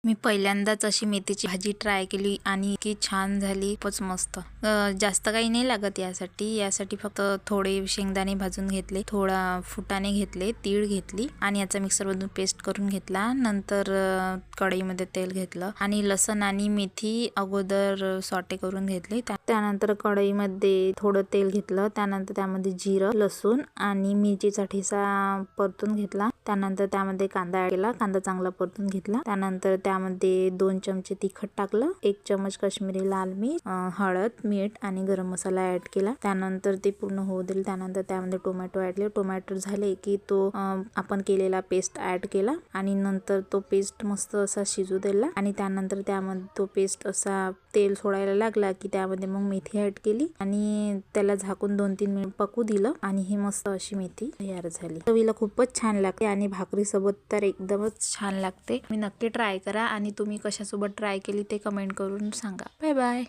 मी पहिल्यांदाच अशी मेथीची भाजी ट्राय केली आणि इतकी छान झाली, खूपच मस्त। जास्त काही नाही लागत यासाठी फक्त थोडे शेंगदाणे भाजून घेतले, थोडा फुटाणे घेतले, तीळ घेतली आणि याचा मिक्सरमधून पेस्ट करून घेतला। नंतर कढईमध्ये तेल घेतलं आणि लसण आणि मेथी अगोदर सॉटे करून घेतले। त्यानंतर कढईमध्ये थोडं तेल घेतलं, त्यानंतर त्यामध्ये जिरं, लसूण आणि मिरचीचा ठेचा परतून घेतला। त्यानंतर त्यामध्ये कांदा ऍड केला, कांदा चांगला परतून घेतला। त्यानंतर त्यामध्ये 2 चमचे तिखट टाकलं, 1 चमच काश्मीरी लाल मिर्च, हळद, मीठ आणि गरम मसाला ऍड केला। त्यानंतर ते पूर्ण होऊ दिले। त्यानंतर त्यामध्ये टोमॅटो ऍड केले। टोमॅटो झाले की तो आपण केलेला पेस्ट ऍड केला आणि नंतर तो पेस्ट मस्त असा शिजू दिला आणि त्यानंतर त्यामध्ये तो पेस्ट असा तेल सोडायला लागला की त्यामध्ये मग मेथी ऍड केली आणि त्याला झाकून 2-3 मिनिट पकू दिलं आणि ही मस्त अशी मेथी तयार झाली। चवीला खूपच छान लागते आणि भाकरी सोबत तर एकदमच छान लागते। मी नक्की ट्राय करा आणि तुम्ही कशासोबत ट्राय केली ते कमेंट करून सांगा। Bye bye.